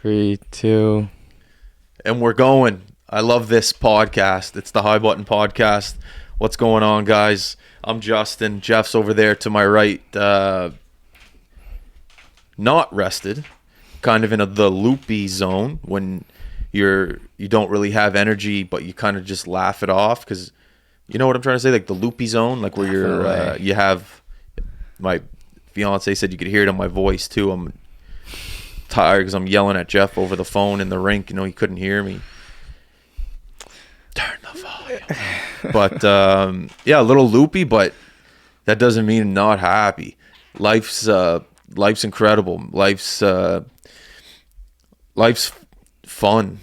3, 2. And we're going. I love this podcast. It's the High Button podcast. What's going on, guys? I'm Justin. Jeff's over there to my right. Not rested. Kind of in the loopy zone when you don't really have energy, but you kind of just laugh it off because you know what I'm trying to say? Like the loopy zone, like where you have, my fiance said you could hear it in my voice too. I'm tired because I'm yelling at Jeff over the phone in the rink. You know, he couldn't hear me. Turn the volume. But yeah, a little loopy, but that doesn't mean I'm not happy. Life's incredible. Life's fun,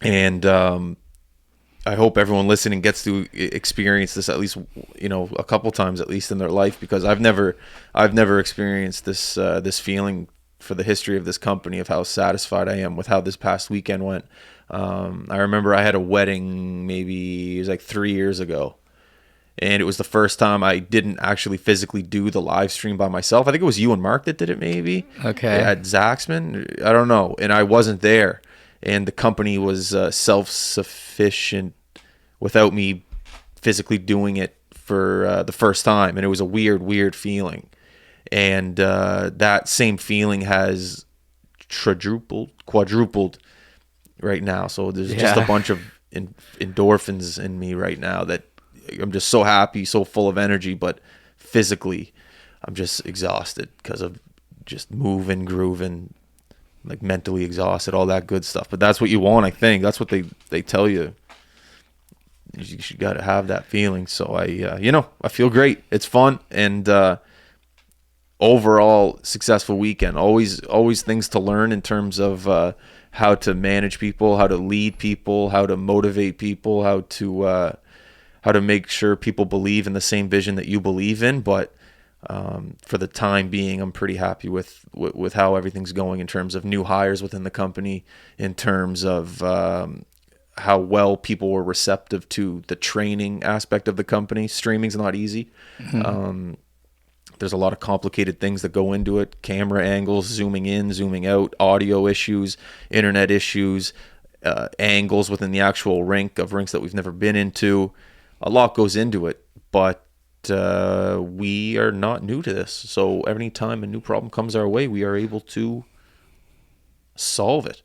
and I hope everyone listening gets to experience this at least, a couple times at least in their life, because I've never experienced this feeling for the history of this company, of how satisfied I am with how this past weekend went. I remember I had a wedding, maybe it was like 3 years ago, and it was the first time I didn't actually physically do the live stream by myself. I think it was you and Mark that did it, maybe. Okay. At Zaxman, I don't know, and I wasn't there, and the company was self-sufficient without me physically doing it for the first time, and it was a weird feeling. And that same feeling has quadrupled right now. So there's just a bunch of endorphins in me right now that I'm just so happy, so full of energy, but physically I'm just exhausted because of just moving, grooving, like mentally exhausted, all that good stuff. But that's what you want, I think. That's what they tell you. You got to have that feeling. So I feel great. It's fun, and overall successful weekend. Always things to learn in terms of how to manage people, how to lead people, how to motivate people, how to make sure people believe in the same vision that you believe in. But for the time being, I'm pretty happy with how everything's going in terms of new hires within the company, in terms of how well people were receptive to the training aspect of the company. Streaming's not easy. Mm-hmm. There's a lot of complicated things that go into it. Camera angles, zooming in, zooming out, audio issues, internet issues, angles within the actual rinks that we've never been into. A lot goes into it, but we are not new to this. So every time a new problem comes our way, we are able to solve it.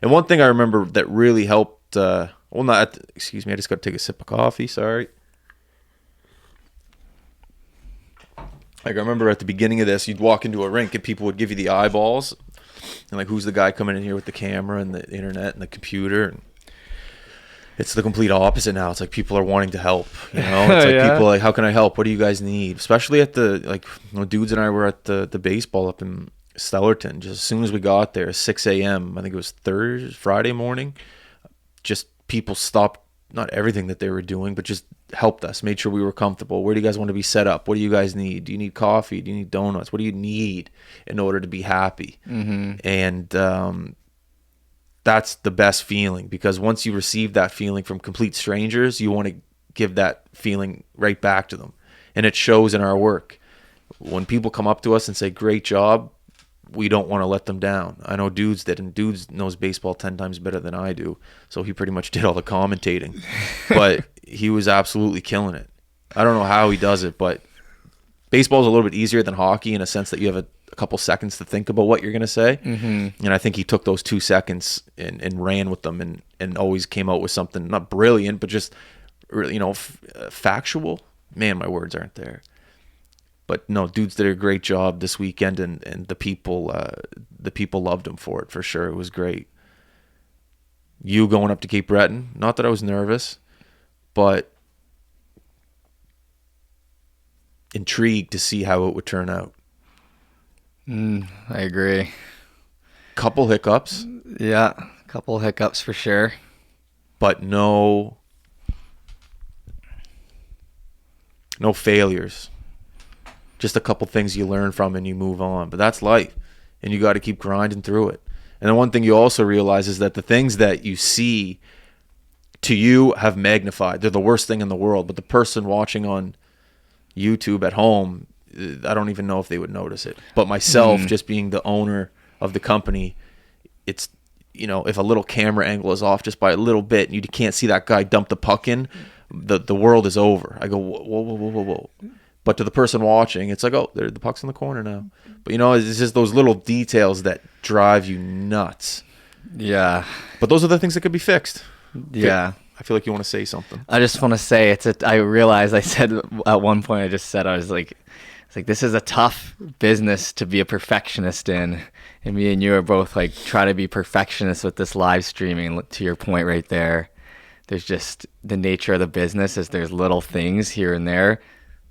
And one thing I remember that really helped, excuse me, I just got to take a sip of coffee, sorry. Like, I remember at the beginning of this, you'd walk into a rink and people would give you the eyeballs. And like, who's the guy coming in here with the camera and the internet and the computer? And it's the complete opposite now. It's like people are wanting to help. It's like people like, how can I help? What do you guys need? Especially at dudes and I were at the baseball up in Stellarton. Just as soon as we got there, 6 a.m., I think it was Friday morning, just people stopped, not everything that they were doing, but just helped us, made sure we were comfortable. Where do you guys want to be set up? What do you guys need? Do you need coffee? Do you need donuts? What do you need in order to be happy? Mm-hmm. And that's the best feeling, because once you receive that feeling from complete strangers, you want to give that feeling right back to them. And it shows in our work. When people come up to us and say, great job, we don't want to let them down. I know Dudes did, and Dudes knows baseball 10 times better than I do, so he pretty much did all the commentating. But he was absolutely killing it. I don't know how he does it, but baseball is a little bit easier than hockey in a sense that you have a couple seconds to think about what you're going to say. Mm-hmm. And I think he took those 2 seconds and ran with them and always came out with something, not brilliant, but just, factual. Man, my words aren't there. But no, Dudes did a great job this weekend, and the people loved him for it, for sure. It was great. You going up to Cape Breton, not that I was nervous, but intrigued to see how it would turn out. I agree. Couple hiccups. Yeah, couple hiccups for sure. But no failures. Just a couple things you learn from and you move on. But that's life, and you got to keep grinding through it. And the one thing you also realize is that the things that you see to you have magnified. They're the worst thing in the world, but the person watching on YouTube at home, I don't even know if they would notice it. But myself, just being the owner of the company, it's, if a little camera angle is off just by a little bit and you can't see that guy dump the puck in, the world is over. I go, whoa, whoa, whoa, whoa, whoa. But to the person watching, it's like, oh, the puck's in the corner now. But it's just those little details that drive you nuts. Yeah. But those are the things that could be fixed. Yeah. I feel like you want to say something. I just want to say I realized I said at one point, I was like, this is a tough business to be a perfectionist in. And me and you are both like, try to be perfectionists with this live streaming. To your point right there, there's just the nature of the business is there's little things here and there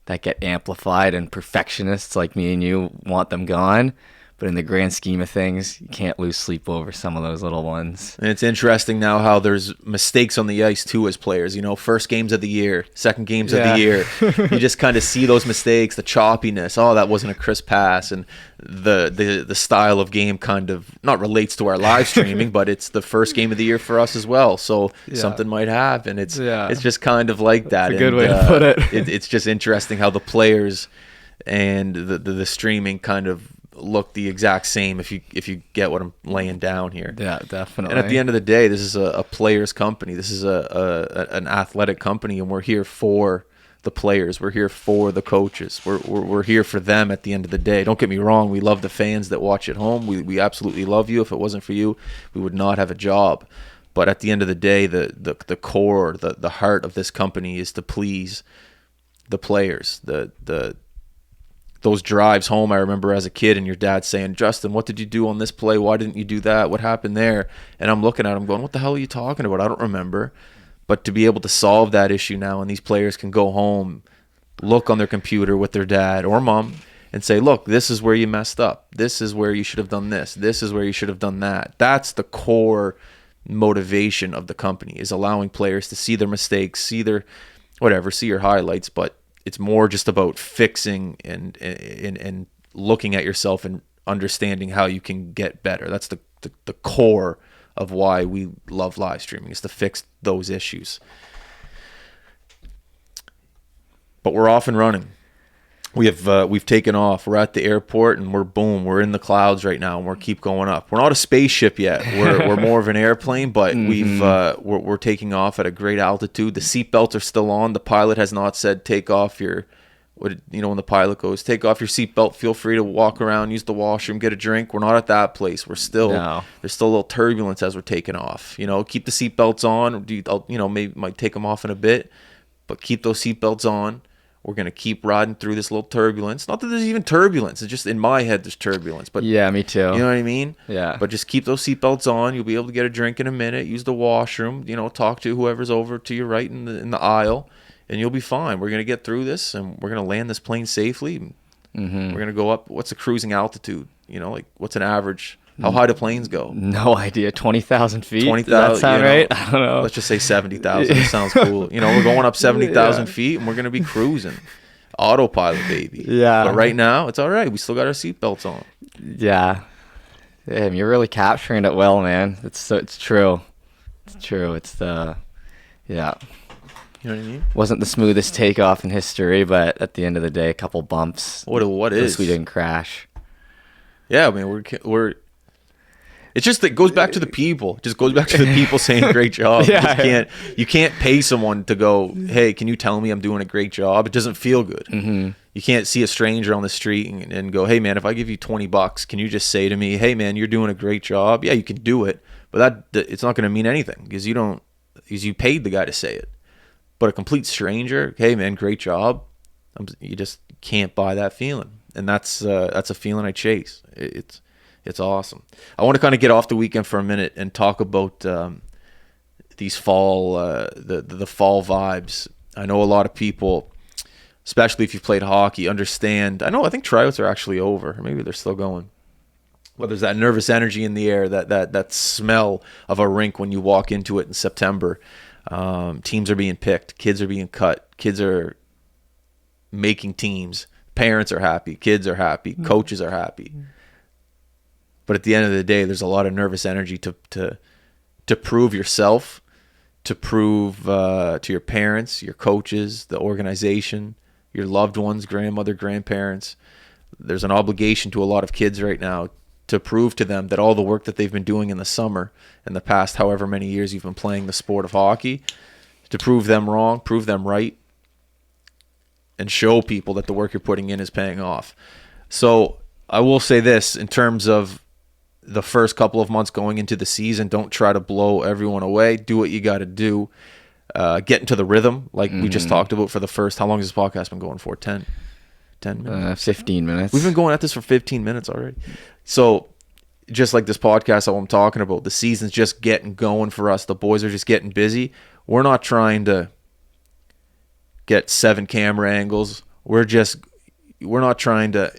that get amplified, and perfectionists like me and you want them gone. But in the grand scheme of things, you can't lose sleep over some of those little ones. And it's interesting now how there's mistakes on the ice too as players. First games of the year, second games of the year. You just kind of see those mistakes, the choppiness. Oh, that wasn't a crisp pass, and the style of game kind of not relates to our live streaming, but it's the first game of the year for us as well. So something might happen. It's just kind of like that. That's a good way to put it. It's just interesting how the players and the streaming kind of look the exact same if you get what I'm laying down here. Yeah, definitely. And at the end of the day, this is a players company. This is an athletic company, and we're here for the players. We're here for the coaches. We're here for them at the end of the day. Don't get me wrong, we love the fans that watch at home. We absolutely love you. If it wasn't for you, we would not have a job. But at the end of the day, the core, the heart of this company is to please the players. Those drives home, I remember as a kid, and your dad saying, Justin, what did you do on this play? Why didn't you do that? What happened there? And I'm looking at him going, what the hell are you talking about? I don't remember. But to be able to solve that issue now, and these players can go home, look on their computer with their dad or mom, and say, look, this is where you messed up. This is where you should have done this. This is where you should have done that. That's the core motivation of the company, is allowing players to see their mistakes, see your highlights, but it's more just about fixing and looking at yourself and understanding how you can get better. That's the core of why we love live streaming, is to fix those issues. But we're off and running. We've taken off. We're at the airport, and we're in the clouds right now, and we're keep going up. We're not a spaceship yet. We're more of an airplane, but we're taking off at a great altitude. The seatbelts are still on. The pilot has not said take off your when the pilot goes, take off your seatbelt, feel free to walk around, use the washroom, get a drink. We're not at that place. There's still a little turbulence as we're taking off. Keep the seatbelts on. Maybe might take them off in a bit, but keep those seatbelts on. We're going to keep riding through this little turbulence. Not that there's even turbulence. It's just in my head there's turbulence. But yeah, me too. You know what I mean? Yeah. But just keep those seatbelts on. You'll be able to get a drink in a minute. Use the washroom. Talk to whoever's over to your right in the aisle, and you'll be fine. We're going to get through this, and we're going to land this plane safely. Mm-hmm. We're going to go up. What's the cruising altitude? What's an average? How high do planes go? No idea. 20,000 feet? 20,000. Does that sound right? I don't know. Let's just say 70,000. It sounds cool. We're going up 70,000 feet, and we're going to be cruising. Autopilot, baby. Yeah. But right now, it's all right. We still got our seatbelts on. Yeah. Damn, you're really capturing it well, man. It's true. It's true. Yeah. You know what I mean? Wasn't the smoothest takeoff in history, but at the end of the day, a couple bumps. What is? We didn't crash. Yeah, I mean, we're. It's just that it goes back to the people. It just goes back to the people saying great job. Yeah. You can't pay someone to go, hey, can you tell me I'm doing a great job? It doesn't feel good. Mm-hmm. You can't see a stranger on the street and go, hey man, if I give you $20, can you just say to me, hey man, you're doing a great job? Yeah, you can do it, but it's not going to mean anything because you paid the guy to say it. But a complete stranger, hey man, great job. You just can't buy that feeling, and that's a feeling I chase. It's awesome. I want to kind of get off the weekend for a minute and talk about these fall, the fall vibes. I know a lot of people, especially if you've played hockey, understand. I think tryouts are actually over, or maybe they're still going. Well, there's that nervous energy in the air, that smell of a rink when you walk into it in September. Teams are being picked, kids are being cut, kids are making teams, parents are happy, kids are happy, coaches are happy. But at the end of the day, there's a lot of nervous energy to prove yourself, to prove to your parents, your coaches, the organization, your loved ones, grandmother, grandparents. There's an obligation to a lot of kids right now to prove to them that all the work that they've been doing in the summer in the past however many years you've been playing the sport of hockey, to prove them wrong, prove them right, and show people that the work you're putting in is paying off. So I will say this, in terms of the first couple of months going into the season, don't try to blow everyone away. Do what you got to do. Get into the rhythm, like we just talked about for the first, how long has this podcast been going for? 10 minutes? 15 minutes. We've been going at this for 15 minutes already. So just like this podcast, how I'm talking about, the season's just getting going for us. The boys are just getting busy. We're not trying to get 7 camera angles. We're not trying to,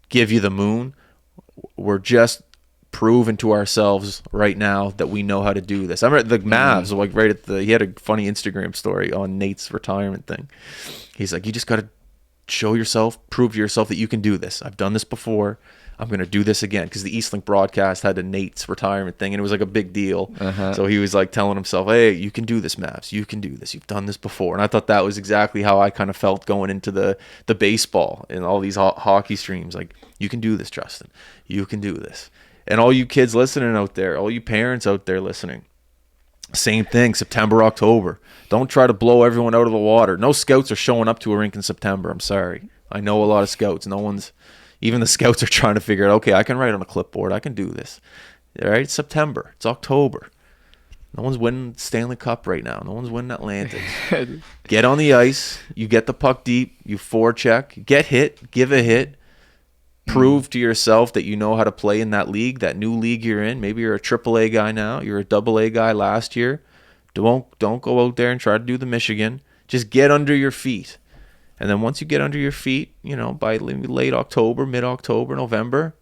give you the moon. We're just proving to ourselves right now that we know how to do this. I remember the Mavs, like right at he had a funny Instagram story on Nate's retirement thing. He's like, you just got to show yourself, prove to yourself that you can do this. I've done this before. I'm going to do this again, because the Eastlink broadcast had a Nate's retirement thing, and it was like a big deal. So he was like telling himself, hey, you can do this, Mavs. You can do this. You've done this before. And I thought that was exactly how I kind of felt going into the baseball and all these hockey streams. Like, you can do this, Justin. You can do this. And all you kids listening out there, all you parents out there listening, same thing, September, October. Don't try to blow everyone out of the water. No scouts are showing up to a rink in September. I'm sorry. I know a lot of scouts. Even the scouts are trying to figure out, okay, I can write on a clipboard. I can do this. All right, it's September. It's October. No one's winning Stanley Cup right now. No one's winning Atlantic. Get on the ice. You get the puck deep. You forecheck. Get hit. Give a hit. Prove to yourself that you know how to play in that league, that new league you're in. Maybe you're a AAA guy now. You're a AA guy last year. Don't go out there and try to do the Michigan. Just get under your feet. And then once you get under your feet, by late October, mid-October, November,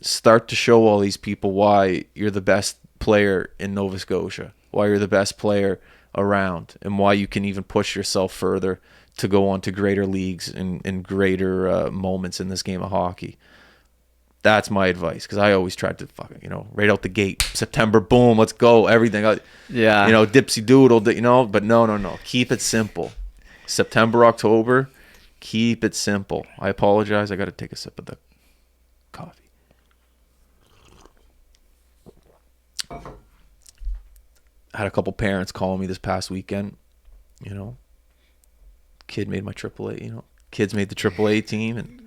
start to show all these people why you're the best player in Nova Scotia, why you're the best player around, and why you can even push yourself further to go on to greater leagues and greater moments in this game of hockey. That's my advice, because I always tried to right out the gate, September, boom, let's go, everything. Yeah. Dipsy doodle, but no. Keep it simple. September, October, keep it simple. I apologize. I got to take a sip of the coffee. I had a couple parents calling me this past weekend. Kid made my AAA. Kids made the AAA team, and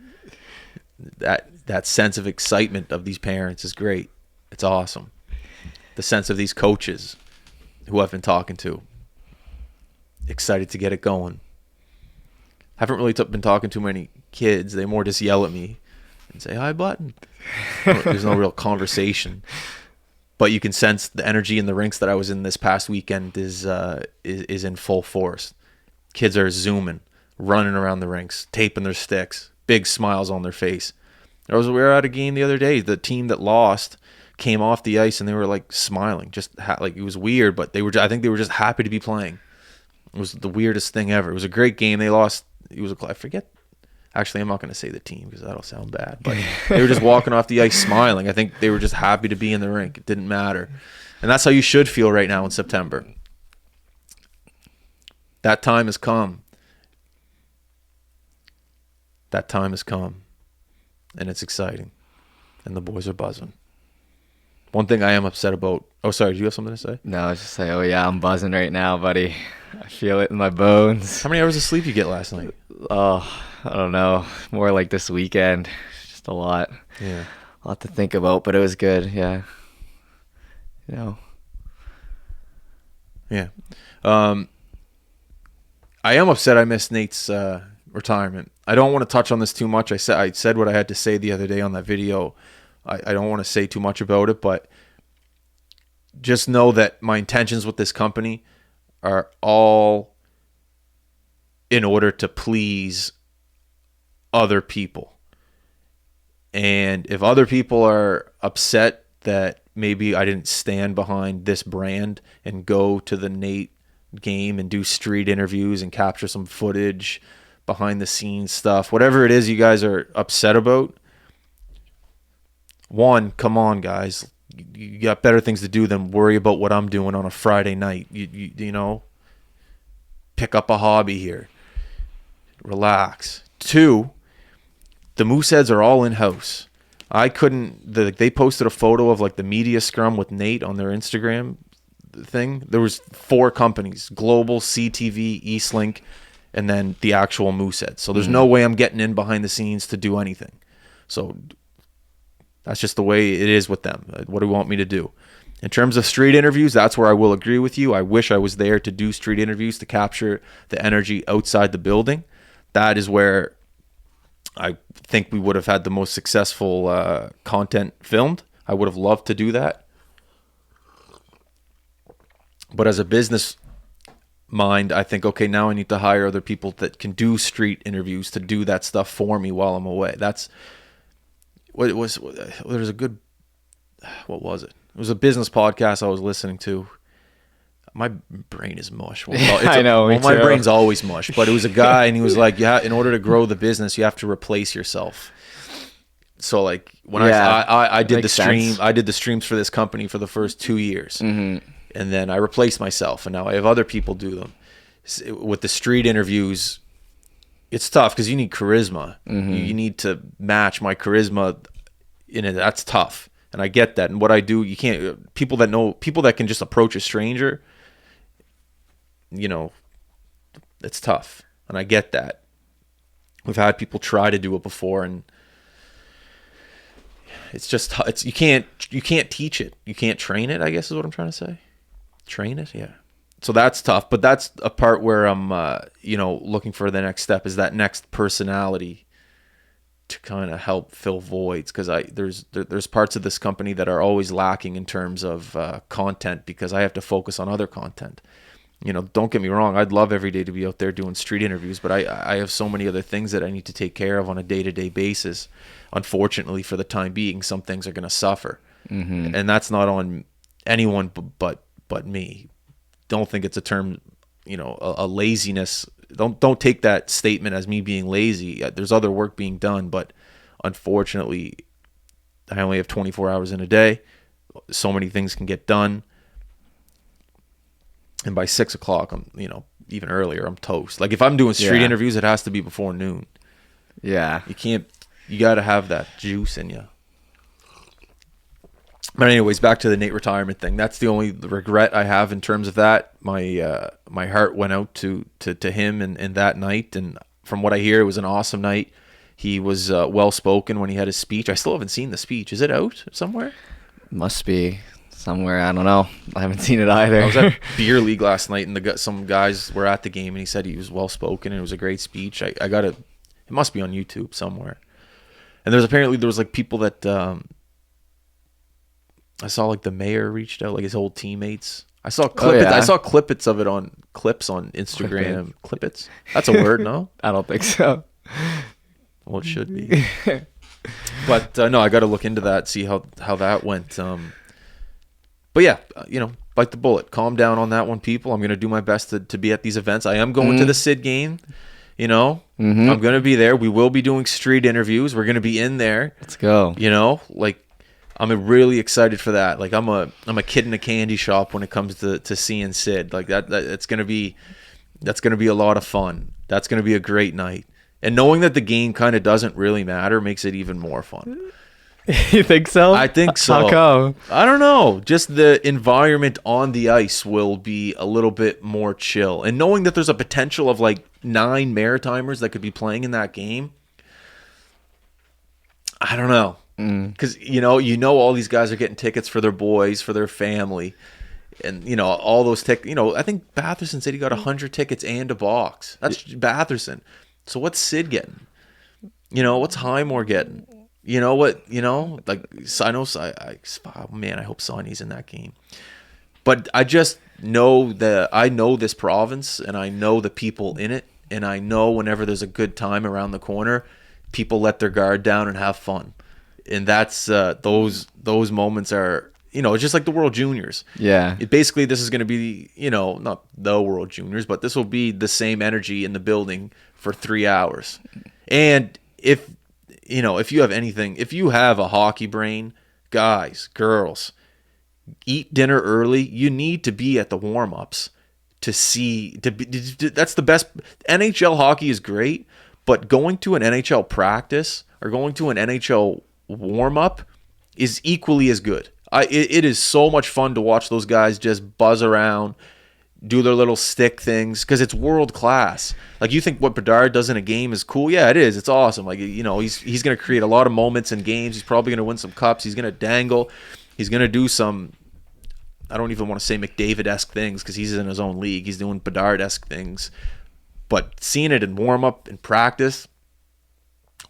that sense of excitement of these parents is great. It's awesome. The sense of these coaches who I've been talking to, excited to get it going. Haven't really been talking to many kids. They more just yell at me and say, "Hi, button." There's no real conversation, but you can sense the energy in the rinks that I was in this past weekend is in full force. Kids are zooming, running around the rinks, taping their sticks, big smiles on their face. We were at a game the other day. The team that lost came off the ice and they were like smiling, just like it was weird, but I think they were just happy to be playing. It was the weirdest thing ever. It was a great game. They lost. I forget. Actually, I'm not going to say the team because that'll sound bad. But they were just walking off the ice smiling. I think they were just happy to be in the rink. It didn't matter. And that's how you should feel right now in September. That time has come. That time has come. And it's exciting. And the boys are buzzing. One thing I am upset about. Oh, sorry. Do you have something to say? No, I was just saying, I'm buzzing right now, buddy. I feel it in my bones. How many hours of sleep you get last night? Oh, I don't know. More like this weekend. Just a lot. Yeah. A lot to think about, but it was good. Yeah. Yeah. I am upset I missed Nate's retirement. I don't want to touch on this too much. I said what I had to say the other day on that video. I don't want to say too much about it, but just know that my intentions with this company are all in order to please other people. And if other people are upset that maybe I didn't stand behind this brand and go to the Nate game and do street interviews and capture some footage, behind the scenes stuff, whatever it is you guys are upset about, one, come on, guys. You got better things to do than worry about what I'm doing on a Friday night. You know, pick up a hobby here. Relax. Two, the Mooseheads are all in-house. I couldn't. They posted a photo of like the media scrum with Nate on their Instagram thing. There was 4 companies: Global, CTV, Eastlink, and then the actual Moosehead. So there's no way I'm getting in behind the scenes to do anything. So that's just the way it is with them. What do you want me to do? In terms of street interviews, that's where I will agree with you. I wish I was there to do street interviews to capture the energy outside the building. That is where I think we would have had the most successful content filmed. I would have loved to do that. But as a business mind, I think, okay, now I need to hire other people that can do street interviews to do that stuff for me while I'm away. That's what it was. There's a good, what was it? It was a business podcast I was listening to. My brain is mush. I know. My brain's always mush. But it was a guy, and he was like, "Yeah, in order to grow the business, you have to replace yourself." So, like, when I did the stream, sense. I did the streams for this company for the first 2 years, and then I replaced myself, and now I have other people do them. With the street interviews, it's tough because you need charisma. You need to match my charisma in it. That's tough, and I get that. And what I do, you can't. People that can just approach a stranger. You know, it's tough, and I get that. We've had people try to do it before, and it's just you can't teach it. You can't train it, I guess is what I'm trying to say. Train it, yeah. So that's tough, but that's a part where I'm looking for the next step, is that next personality to kind of help fill voids, because there's parts of this company that are always lacking in terms of content, because I have to focus on other content. Don't get me wrong, I'd love every day to be out there doing street interviews, but I have so many other things that I need to take care of on a day-to-day basis. Unfortunately, for the time being, some things are going to suffer. And that's not on anyone but me. Don't think it's a term, a laziness. Don't take that statement as me being lazy. There's other work being done, but unfortunately, I only have 24 hours in a day. So many things can get done. And by 6 o'clock, I'm, even earlier, I'm toast. Like if I'm doing street interviews, it has to be before noon. Yeah. You got to have that juice in you. But anyways, back to the Nate retirement thing. That's the only regret I have in terms of that. My heart went out to him and that night. And from what I hear, it was an awesome night. He was well-spoken when he had his speech. I still haven't seen the speech. Is it out somewhere? Must be somewhere. I don't know. I haven't seen it either. I was at Beer League last night, and some guys were at the game, and he said he was well-spoken, and it was a great speech. I got it. It must be on YouTube somewhere. And there was like people that I saw, like the mayor reached out, like his old teammates. I saw clippets of it on clips on Instagram. Clippets? That's a word, no? I don't think so. Well, it should be. But no, I got to look into that, see how that went. But yeah, bite the bullet. Calm down on that one, people. I'm going to do my best to be at these events. I am going to the Sid game. I'm going to be there. We will be doing street interviews. We're going to be in there. Let's go. I'm really excited for that. Like I'm a kid in a candy shop when it comes to seeing Sid. Like that's going to be a lot of fun. That's going to be a great night. And knowing that the game kind of doesn't really matter makes it even more fun. You think so? I think so. How come? I don't know. Just the environment on the ice will be a little bit more chill. And knowing that there's a potential of like 9 Maritimers that could be playing in that game, I don't know. Because, all these guys are getting tickets for their boys, for their family. And, all those tickets. I think Batherson said he got 100 tickets and a box. That's Batherson. So what's Sid getting? What's Highmore getting? I know, man, I hope Sonny's in that game. But I just know that I know this province, and I know the people in it, and I know whenever there's a good time around the corner, people let their guard down and have fun. And that's those moments are, it's just like the World Juniors. Yeah. Basically, this is going to be, not the World Juniors, but this will be the same energy in the building for 3 hours. And if you have a hockey brain, guys, girls, eat dinner early. You need to be at the warm-ups that's the best. NHL hockey is great, but going to an NHL practice or going to an NHL warm up is equally as good. It is so much fun to watch those guys just buzz around, do their little stick things, because it's world class. Like, you think what Bedard does in a game is cool. Yeah, it is. It's awesome. Like, you know, he's going to create a lot of moments in games. He's probably going to win some cups. He's going to dangle. He's going to do some, I don't even want to say McDavid-esque things because he's in his own league. He's doing Bedard-esque things. But seeing it in warm-up and practice,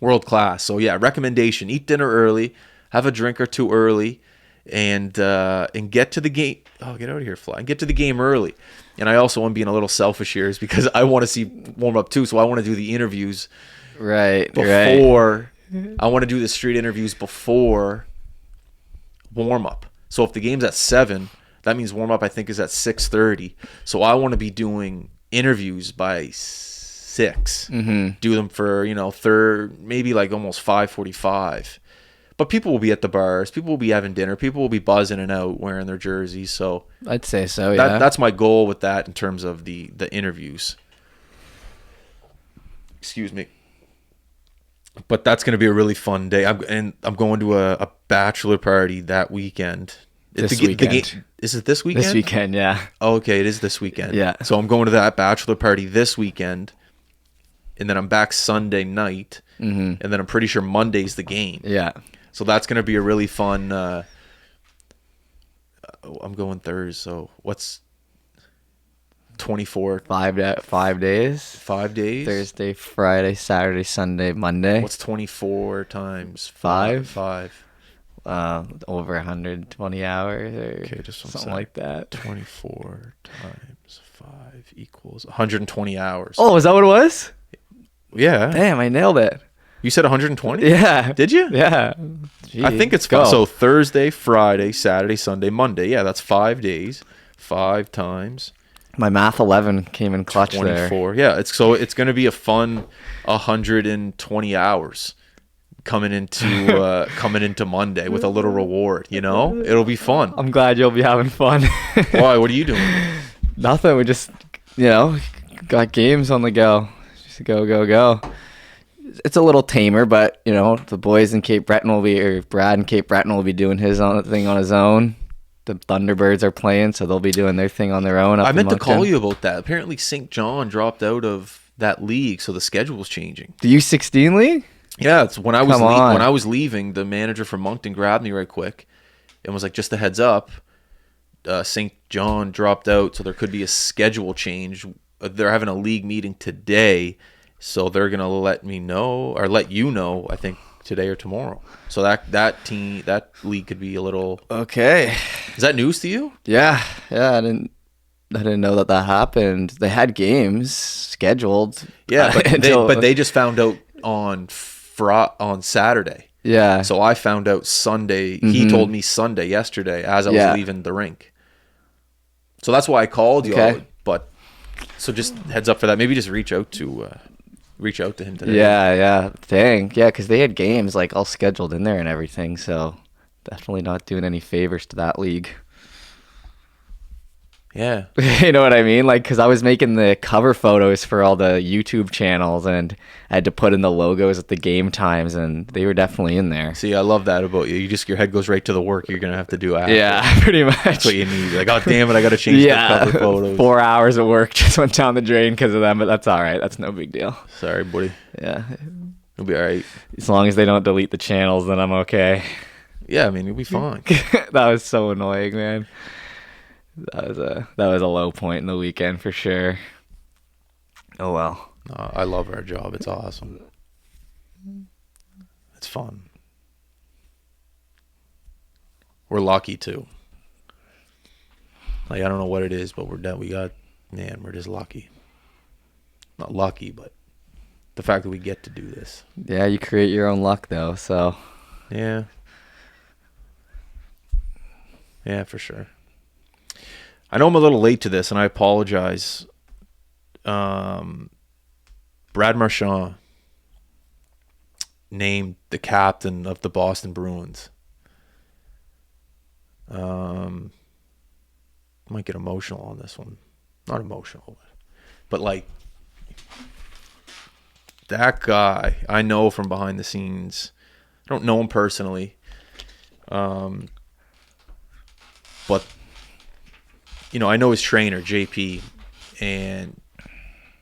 world class. So, yeah, recommendation. Eat dinner early. Have a drink or two early. And get to the game. Oh, get out of here, fly. And get to the game early. And I also am being a little selfish here is because I want to see warm up too. So I want to do the interviews before. I want to do the street interviews before warm up. So if the game's at 7, that means warm up I think is at 6:30. So I want to be doing interviews by 6. Do them for, you know, maybe like almost 5:45. But people will be at the bars. People will be having dinner. People will be buzzing and out wearing their jerseys. So I'd say so, yeah. That's my goal with that in terms of the interviews. Excuse me. But that's going to be a really fun day. I'm going to a bachelor party that weekend. This weekend. Is it this weekend? This weekend, yeah. Oh, okay, it is this weekend. Yeah. So I'm going to that bachelor party this weekend. And then I'm back Sunday night. And then I'm pretty sure Monday's the game. Yeah. So that's going to be a really fun. I'm going Thursday. So what's 24? 5 days. 5 days. Thursday, Friday, Saturday, Sunday, Monday. What's 24 times 5? 5. Over 120 hours or Just something like that. 24 times 5 equals 120 hours. Oh, is that what it was? Yeah. Damn, I nailed it. You said 120? Yeah. Did you? Yeah. I think it's fun. So Thursday, Friday, Saturday, Sunday, Monday. Yeah, that's 5 days. 5 times. My math 11 came in clutch 24. there. Yeah, it's going to be a fun 120 hours coming into Monday with a little reward, you know? It'll be fun. I'm glad you'll be having fun. Why? What are you doing? Nothing. We just, got games on the go. Just go. It's a little tamer, but the boys in Cape Breton Brad in Cape Breton will be doing his own thing on his own. The Thunderbirds are playing, so they'll be doing their thing on their own. I meant to call you about that. Apparently, St. John dropped out of that league, so the schedule's changing. The U16 league? Yeah, it's when I was leaving, the manager from Moncton grabbed me right quick and was like, "Just a heads up, St. John dropped out, so there could be a schedule change. They're having a league meeting today." So they're gonna let me know or let you know, I think today or tomorrow. So that league could be a little okay. Is that news to you? Yeah. I didn't know that happened. They had games scheduled. Yeah, but they just found out on Saturday. Yeah. So I found out Sunday. He told me Sunday yesterday as I was leaving the rink. So that's why I called you. Okay. But so just heads up for that. Maybe just reach out to him today. Yeah. Dang. Yeah, because they had games like all scheduled in there and everything. So definitely not doing any favors to that league. Yeah. You know what I mean? Like, because I was making the cover photos for all the YouTube channels and I had to put in the logos at the game times, and they were definitely in there. See, I love that about you. Your head goes right to the work you're going to have to do after. Yeah, pretty much. That's what you need. Like, oh, damn it, I got to change the cover photos. 4 hours of work just went down the drain because of them, but that's all right. That's no big deal. Sorry, buddy. Yeah. It'll be all right. As long as they don't delete the channels, then I'm okay. Yeah, I mean, you'll be fine. That was so annoying, man. That was a low point in the weekend for sure. Oh well. I love our job. It's awesome. It's fun. We're lucky too. Like, I don't know what it is, but we're just lucky. Not lucky, but the fact that we get to do this. Yeah, you create your own luck though, so. Yeah. Yeah, for sure. I know I'm a little late to this, and I apologize. Brad Marchand named the captain of the Boston Bruins. Might get emotional on this one. Not emotional, but like that guy, I know from behind the scenes I don't know him personally, but I know his trainer JP, and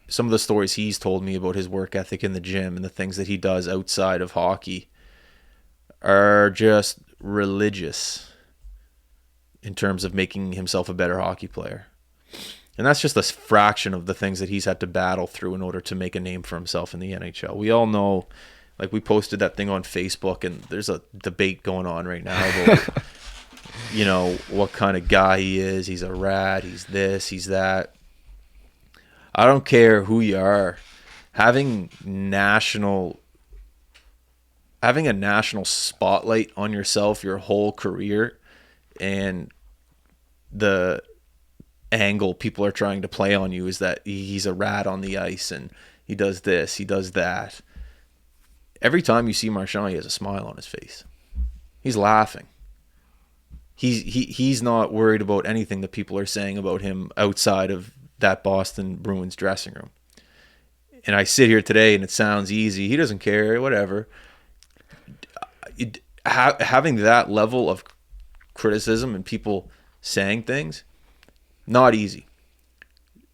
some of the stories he's told me about his work ethic in the gym and the things that he does outside of hockey are just religious in terms of making himself a better hockey player. And that's just a fraction of the things that he's had to battle through in order to make a name for himself in the NHL. We all know, like, we posted that thing on Facebook, and there's a debate going on right now about, what kind of guy he is. He's a rat. He's this. He's that. I don't care who you are. Having a national spotlight on yourself your whole career, and the angle people are trying to play on you is that he's a rat on the ice and he does this, he does that. Every time you see Marchand, he has a smile on his face. He's laughing. He's not worried about anything that people are saying about him outside of that Boston Bruins dressing room. And I sit here today and it sounds easy. He doesn't care, whatever. Having that level of criticism and people saying things, not easy.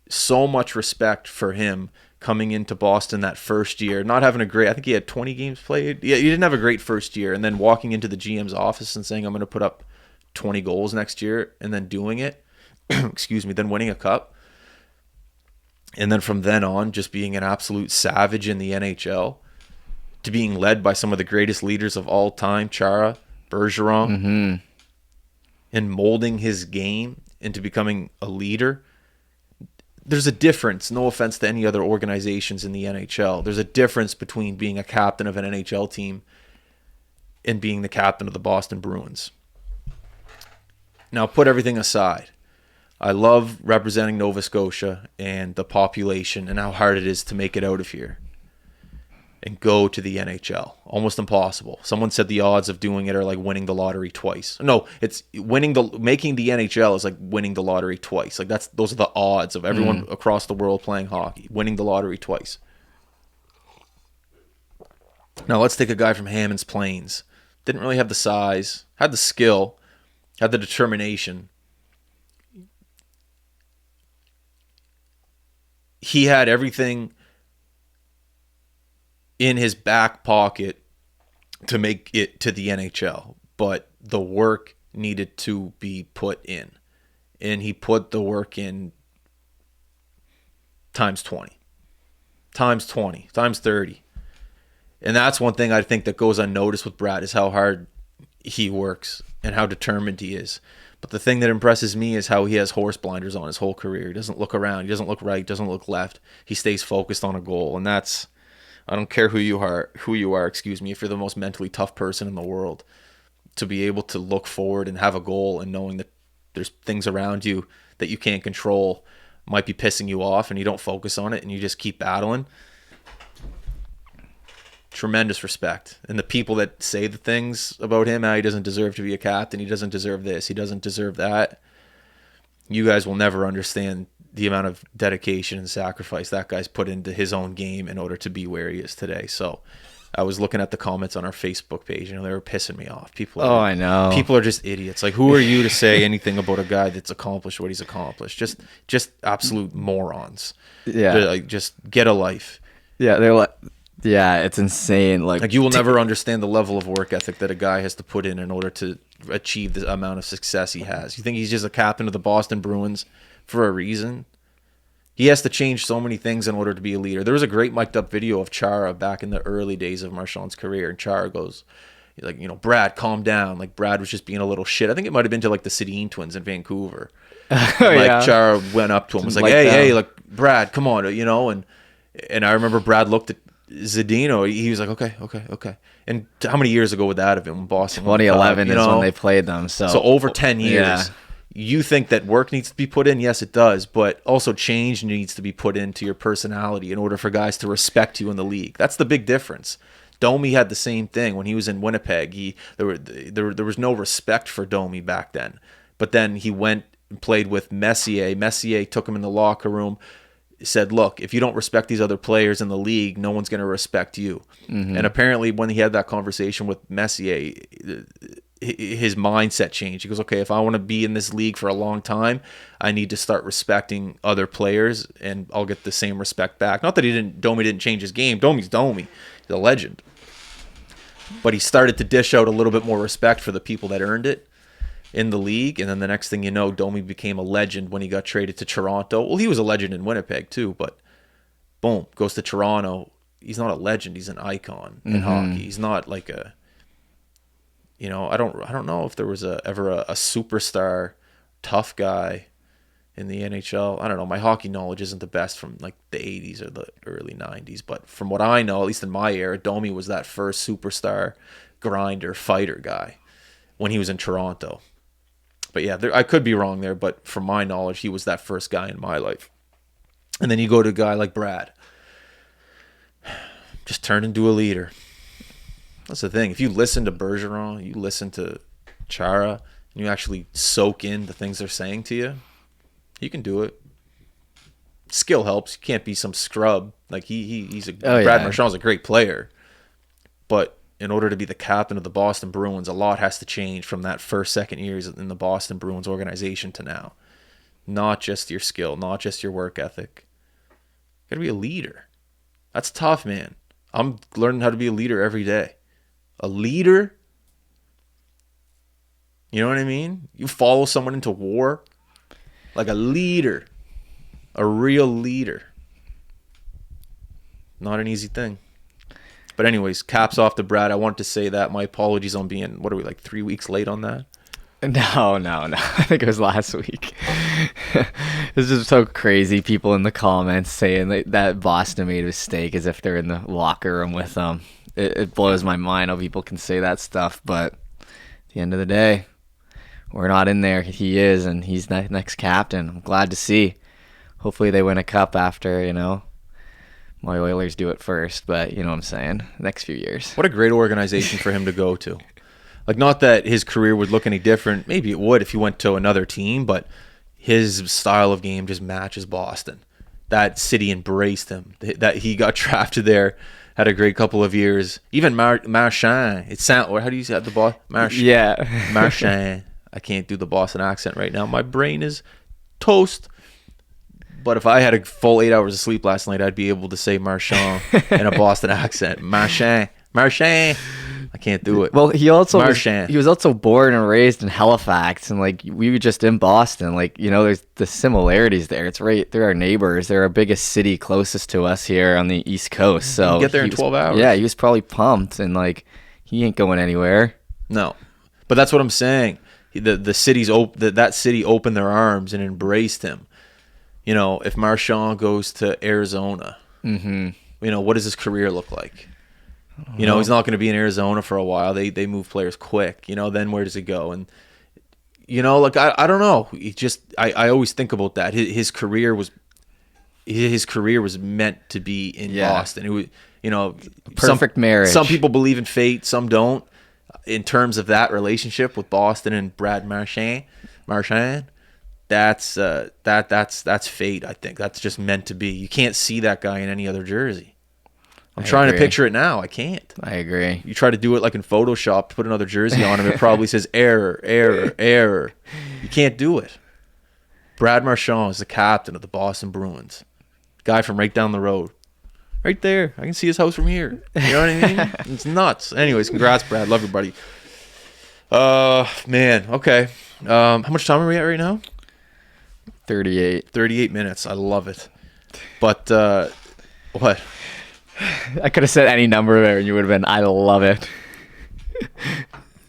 So much respect for him coming into Boston that first year, not having a great, I think he had 20 games played. Yeah, he didn't have a great first year, and then walking into the GM's office and saying, I'm going to put up 20 goals next year, and then doing it, then winning a cup. And then from then on, just being an absolute savage in the NHL, to being led by some of the greatest leaders of all time, Chara, Bergeron, and molding his game into becoming a leader. There's a difference, no offense to any other organizations in the NHL. There's a difference between being a captain of an NHL team and being the captain of the Boston Bruins. Now, put everything aside. I love representing Nova Scotia and the population and how hard it is to make it out of here and go to the NHL. Almost impossible. Someone said the odds of doing it are like winning the lottery twice. No, it's making the NHL is like winning the lottery twice. Like those are the odds of everyone across the world playing hockey, winning the lottery twice. Now let's take a guy from Hammond's Plains. Didn't really have the size, had the skill, had the determination. He had everything in his back pocket to make it to the NHL, but the work needed to be put in, and he put the work in times 20, times 20, times 30. And that's one thing I think that goes unnoticed with Brad is how hard he works and how determined he is. But the thing that impresses me is how he has horse blinders on his whole career. He doesn't look around. He doesn't look right. Doesn't look left. He stays focused on a goal. And that's, I don't care who you are, if you're the most mentally tough person in the world, to be able to look forward and have a goal and knowing that there's things around you that you can't control might be pissing you off and you don't focus on it and you just keep battling. Tremendous respect. And the people that say the things about him, how he doesn't deserve to be a captain, he doesn't deserve this, he doesn't deserve that, you guys will never understand the amount of dedication and sacrifice that guy's put into his own game in order to be where he is today. So I was looking at the comments on our Facebook page, they were pissing me off. I know. People are just idiots. Like, who are you to say anything about a guy that's accomplished what he's accomplished? Just absolute morons. Yeah. Just get a life. Yeah, they're like, yeah, it's insane. Like you will never understand the level of work ethic that a guy has to put in order to achieve the amount of success he has. You think he's just a captain of the Boston Bruins for a reason? He has to change so many things in order to be a leader. There was a great mic'd up video of Chara back in the early days of Marchand's career, and Chara goes, he's like, Brad, calm down. Like Brad was just being a little shit. I think it might have been to like the Sedin twins in Vancouver. Chara went up to him, was like, hey, like Brad, come on, and I remember Brad looked at Zdeno, he was like, okay. And how many years ago would that have been when Boston 2011 is when they played them. So over 10 years. Yeah. You think that work needs to be put in? Yes, it does. But also change needs to be put into your personality in order for guys to respect you in the league. That's the big difference. Domi had the same thing when he was in Winnipeg. There was no respect for Domi back then. But then he went and played with Messier. Messier took him in the locker room, said, look, if you don't respect these other players in the league, no one's going to respect you. And apparently when he had that conversation with Messier, his mindset changed. He goes, okay, if I want to be in this league for a long time, I need to start respecting other players, and I'll get the same respect back. Not that Domi didn't change his game. Domi's Domi. He's a legend. But he started to dish out a little bit more respect for the people that earned it in the league. And then the next thing you know, Domi became a legend when he got traded to Toronto. Well, he was a legend in Winnipeg too, but boom, goes to Toronto. He's not a legend. He's an icon in hockey. He's not like a, I don't know if there was ever a superstar tough guy in the NHL. I don't know. My hockey knowledge isn't the best from like the 80s or the early 90s, but from what I know, at least in my era, Domi was that first superstar grinder fighter guy when he was in Toronto. But yeah, I could be wrong there, but from my knowledge, he was that first guy in my life. And then you go to a guy like Brad, just turned into a leader. That's the thing. If you listen to Bergeron, you listen to Chara, and you actually soak in the things they're saying to you, you can do it. Skill helps. You can't be some scrub. Like Brad Marchand's a great player, but in order to be the captain of the Boston Bruins, a lot has to change from that first, second years in the Boston Bruins organization to now. Not just your skill, not just your work ethic. You gotta be a leader. That's tough, man. I'm learning how to be a leader every day. A leader? You know what I mean? You follow someone into war like a leader. A real leader. Not an easy thing. But anyways, caps off to Brad. I wanted to say that. My apologies on being, what are we, like 3 weeks late on that? No. I think it was last week. It's just so crazy. People in the comments saying that Boston made a mistake as if they're in the locker room with them. It blows my mind how people can say that stuff. But at the end of the day, we're not in there. He is, and he's the next captain. I'm glad to see. Hopefully they win a cup after, my Oilers do it first. But you know what I'm saying? Next few years. What a great organization for him to go to. Like, not that his career would look any different. Maybe it would if he went to another team, but his style of game just matches Boston. That city embraced him. That he got drafted there, had a great couple of years. Even Marchand. Or how do you say that? The boss? Yeah. Marchand. I can't do the Boston accent right now. My brain is toast. But if I had a full 8 hours of sleep last night, I'd be able to say Marchand in a Boston accent. Marchand. I can't do it. Well, he was also born and raised in Halifax, and like we were just in Boston. Like, there's the similarities there. It's right, they're our neighbors. They're our biggest city closest to us here on the East Coast. So you get there in 12 hours. Yeah, he was probably pumped, and like he ain't going anywhere. No, but that's what I'm saying. The city's that city opened their arms and embraced him. If Marchand goes to Arizona, what does his career look like? He's not going to be in Arizona for a while. They move players quick. Then where does he go? And I don't know. I always think about that. His career was meant to be in Boston. It was perfect marriage. Some people believe in fate, some don't. In terms of that relationship with Boston and Brad Marchand, that's fate. I think that's just meant to be. You can't see that guy in any other jersey. I'm trying to picture it now. I can't. I agree. You try to do it like in Photoshop, put another jersey on him, it probably says error. You can't do it. Brad Marchand is the captain of the Boston Bruins. Guy from right down the road. Right there. I can see his house from here. You know what I mean? It's nuts. Anyways, congrats, Brad. Love you, buddy. Man. Okay. How much time are we at right now? 38. 38 minutes. I love it. But, what? I could have said any number there and you would have been, I love it.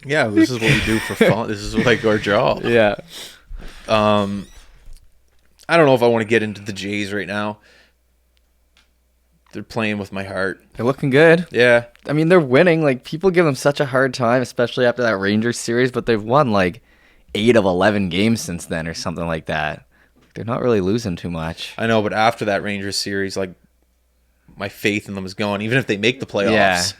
Yeah, this is what we do for fun. This is like our job. Yeah. I don't know if I want to get into the Jays right now. They're playing with my heart. They're looking good. Yeah. I mean, they're winning. Like, people give them such a hard time, especially after that Rangers series, but they've won like 8 of 11 games since then or something like that. They're not really losing too much. I know, but after that Rangers series, like, my faith in them is gone. Even if they make the playoffs,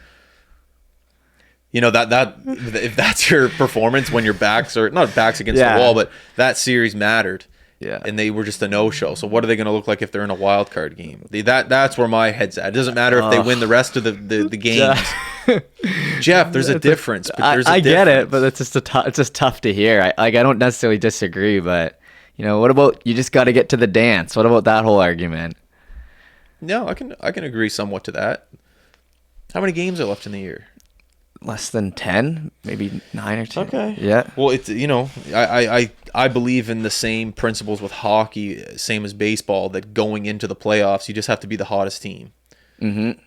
that if that's your performance when your backs are not backs against the wall, but that series mattered. Yeah. and they were just a no-show. So what are they going to look like if they're in a wild card game? That's where my head's at. It doesn't matter if they win the rest of the games. Jeff, there's a difference. But there's a I get it, difference. but it's just tough to hear. I don't necessarily disagree, but what about you just got to get to the dance? What about that whole argument? No, I can agree somewhat to that. How many games are left in the year? Less than 10, maybe 9 or 10. Okay. Yeah. Well, it's I believe in the same principles with hockey, same as baseball, that going into the playoffs, you just have to be the hottest team. Mm-hmm.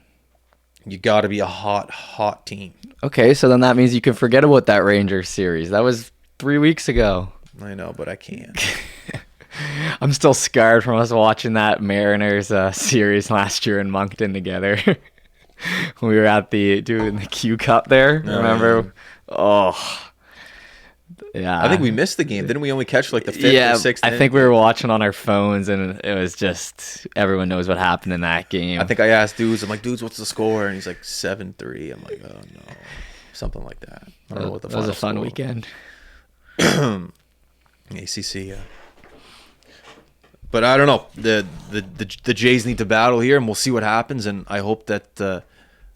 You got to be a hot team. Okay, so then that means you can forget about that Rangers series. That was 3 weeks ago. I know, but I can't. I'm still scarred from us watching that Mariners series last year in Moncton together. We were at doing the Q Cup there. Remember? Oh, yeah. I think we missed the game. Didn't we only catch like the fifth or sixth? I think we were watching on our phones, and it was just everyone knows what happened in that game. I think I asked dudes. I'm like, dudes, what's the score? And he's like 7-3. I'm like, oh no, something like that. I don't know what the final That was a fun score weekend. ACC, yeah. But I don't know. The Jays need to battle here, and we'll see what happens. And I hope that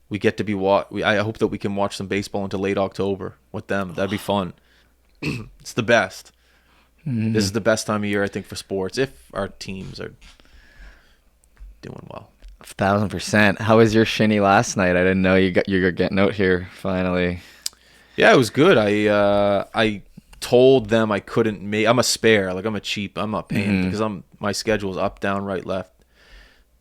we get to be I hope that we can watch some baseball into late October with them. That'd be fun. It's the best. Mm-hmm. This is the best time of year, I think, for sports if our teams are doing well. 1,000%. How was your shinny last night? I didn't know you were getting out here finally. Yeah, it was good. I told them I couldn't make. I'm a spare. Like, I'm a cheap. I'm not paying because my schedule is up, down, right, left,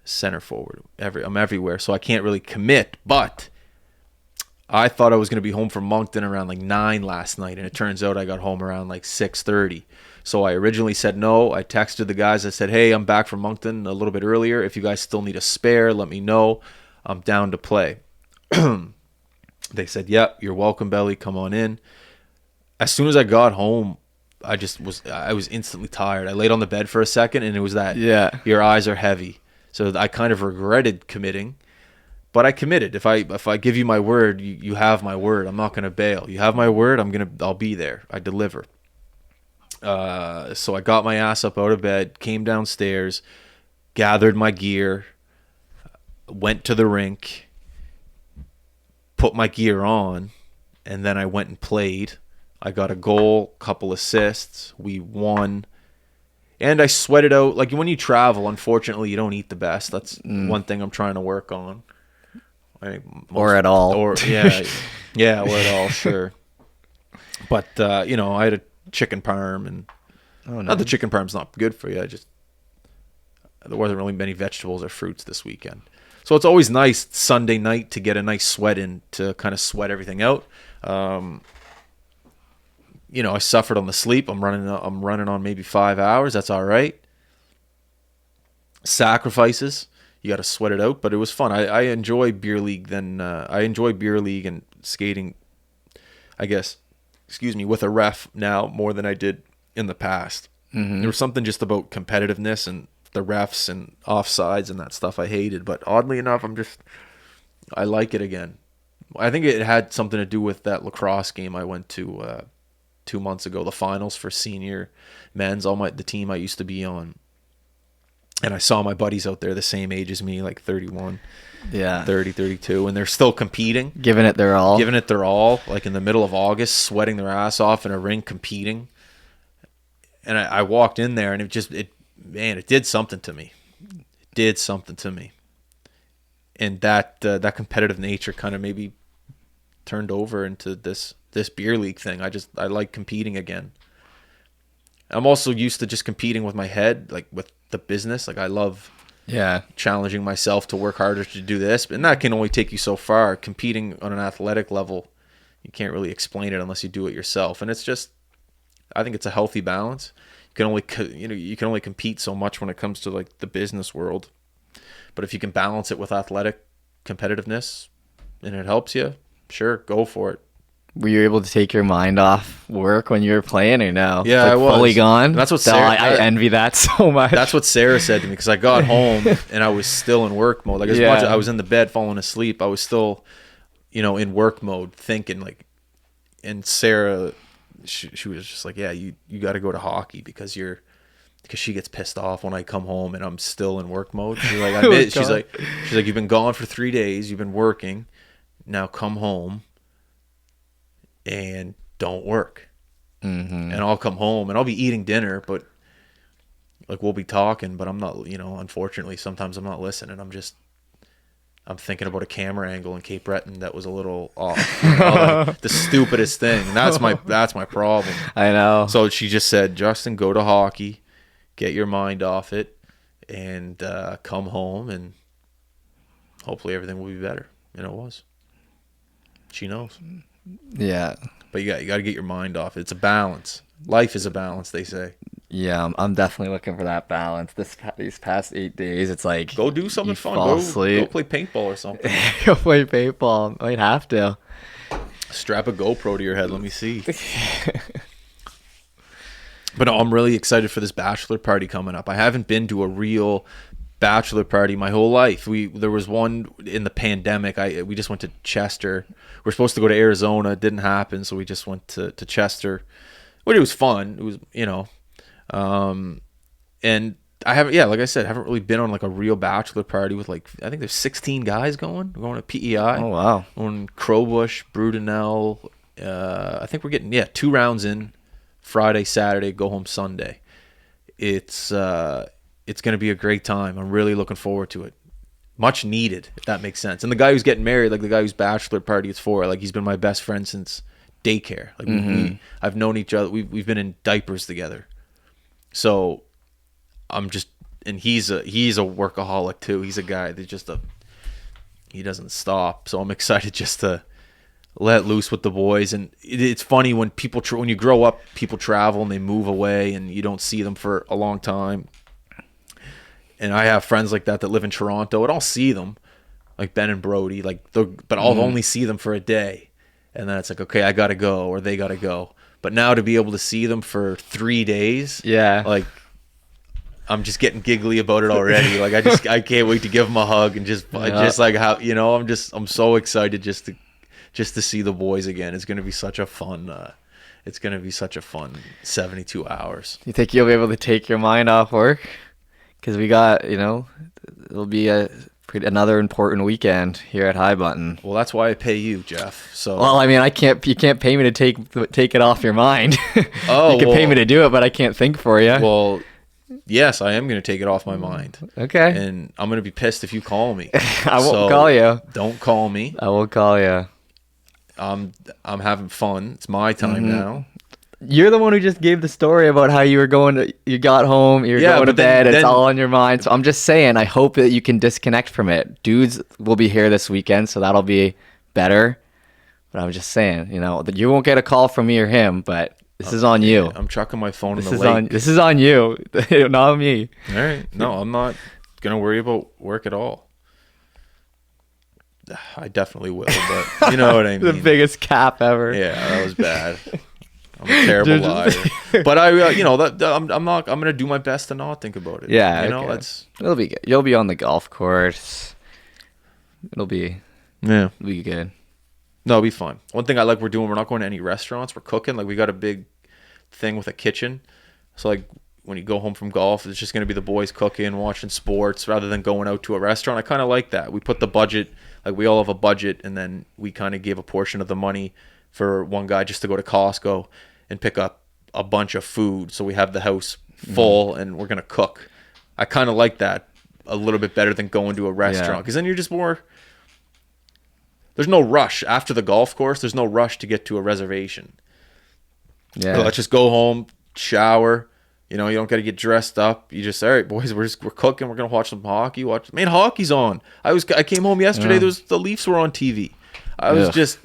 center, forward. I'm everywhere, so I can't really commit. But I thought I was going to be home from Moncton around like 9 last night, and it turns out I got home around like 6:30. So I originally said no. I texted the guys. I said, hey, I'm back from Moncton a little bit earlier. If you guys still need a spare, let me know. I'm down to play. They said, yep, you're welcome, Belly. Come on in. As soon as I got home, I was instantly tired. I laid on the bed for a second, and it was that your eyes are heavy. So I kind of regretted committing. But I committed. If I give you my word, you have my word. I'm not going to bail. You have my word. I'll be there. I deliver. So I got my ass up out of bed, came downstairs, gathered my gear, went to the rink, put my gear on, and then I went and played. I got a goal, couple assists. We won. And I sweated out. Like, when you travel, unfortunately, you don't eat the best. That's one thing I'm trying to work on. Or at all. Or yeah, or at all, sure. But I had a chicken parm, and not the chicken parm's not good for you. There wasn't really many vegetables or fruits this weekend. So it's always nice Sunday night to get a nice sweat in to kind of sweat everything out. I suffered on the sleep. I'm running on maybe 5 hours. That's all right. Sacrifices. You got to sweat it out, but it was fun. I enjoy beer league. I enjoy beer league and skating, I guess, with a ref now more than I did in the past. Mm-hmm. There was something just about competitiveness and the refs and offsides and that stuff I hated. But oddly enough, I like it again. I think it had something to do with that lacrosse game I went to 2 months ago, the finals for senior men's. The team I used to be on. And I saw my buddies out there the same age as me, like 31, 30, 32, and they're still competing. Giving it their all. Like in the middle of August, sweating their ass off in a rink competing. And I walked in there, and it did something to me. It did something to me. And that competitive nature kind of maybe turned over into this beer league thing. I like competing again. I'm also used to just competing with my head, like with the business. Like, I love challenging myself to work harder to do this, and that can only take you so far. Competing on an athletic level, you can't really explain it unless you do it yourself. And it's just, I think it's a healthy balance. You can only compete so much when it comes to like the business world, but if you can balance it with athletic competitiveness and it helps you, sure, go for it. Were you able to take your mind off work when you were playing, or no? Yeah, I was. Fully gone? That's what Sarah... I envy that so much. That's what Sarah said to me, because I got home and I was still in work mode. Like, as much as I was in the bed falling asleep, I was still, in work mode, thinking, like... And Sarah, she was just like, yeah, you got to go to hockey because you're because she gets pissed off when I come home and I'm still in work mode. She's like, Oh, she's God. like, you've been gone for 3 days. You've been working. Now come home and don't work. Mm-hmm. And I'll come home and I'll be eating dinner, but like we'll be talking, but I'm not, unfortunately, sometimes I'm not listening. I'm thinking about a camera angle in Cape Breton that was a little off. Like the stupidest thing. And that's my problem. I know. So she just said, Justin, go to hockey, get your mind off it, and come home, and hopefully everything will be better. And it was. She knows. Yeah. But you got to get your mind off it. It's a balance. Life is a balance, they say. Yeah, I'm definitely looking for that balance. These past 8 days, it's like Go do something you fun. fall Go asleep. play paintball or something. Go play paintball. Might have to. Strap a GoPro to your head. Let me see. But no, I'm really excited for this bachelor party coming up. I haven't been to a real bachelor party my whole life. There was one in the pandemic. We just went to Chester. We're supposed to go to Arizona. It didn't happen, so we just went to Chester. But it was fun. It was, and I haven't, like I said, haven't really been on like a real bachelor party with like, I think there's 16 guys going. We're going to PEI. Oh wow. On Crowbush, Brudenell. I think we're getting 2 rounds in. Friday, Saturday, go home Sunday. It's going to be a great time. I'm really looking forward to it. Much needed, if that makes sense. And the guy who's getting married, like the guy whose bachelor party it's for, like he's been my best friend since daycare. Like I've known each other. We've been in diapers together. So I'm just, and he's a workaholic too. He's a guy that he doesn't stop. So I'm excited just to let loose with the boys. And it's funny when when you grow up, people travel and they move away and you don't see them for a long time. And I have friends like that live in Toronto, and I'll see them, like Ben and Brody, but I'll only see them for a day. And then it's like, okay, I got to go, or they got to go. But now to be able to see them for 3 days, like I'm just getting giggly about it already. Like I can't wait to give them a hug and just like how, I'm so excited just to see the boys again. It's going to be such a fun 72 hours. You think you'll be able to take your mind off work? Because we got, it'll be another important weekend here at High Button. Well, that's why I pay you, Jeff. So well, I mean, you can't pay me to take it off your mind. Oh, you can pay me to do it, but I can't think for you. Well, yes, I am going to take it off my mind. Okay. And I'm going to be pissed if you call me. I won't call you. Don't call me. I won't call you. I'm having fun. It's my time now. You're the one who just gave the story about how you got home, you're going to bed, it's all on your mind. So I'm just saying, I hope that you can disconnect from it. Dudes will be here this weekend, so that'll be better. But I'm just saying, that you won't get a call from me or him, but this is on you. I'm chucking my phone in the lake. This is on you, not me. All right. No, I'm not going to worry about work at all. I definitely will, but you know what I mean. The biggest cap ever. Yeah, that was bad. I'm a terrible liar. But I'm going to do my best to not think about it. Yeah, it'll be good. You'll be on the golf course. It'll be good. No, it'll be fun. One thing I like we're not going to any restaurants. We're cooking. Like we got a big thing with a kitchen. So like when you go home from golf, it's just going to be the boys cooking, watching sports rather than going out to a restaurant. I kind of like that. We put the budget, like we all have a budget, and then we kind of gave a portion of the money for one guy just to go to Costco and pick up a bunch of food. So we have the house full and we're going to cook. I kind of like that a little bit better than going to a restaurant because then you're just more, there's no rush after the golf course. There's no rush to get to a reservation. Yeah. So let's just go home, shower. You don't got to get dressed up. You just, all right, boys, we're cooking. We're going to watch some hockey. Hockey's on. I came home yesterday. The Leafs were on TV. I was just,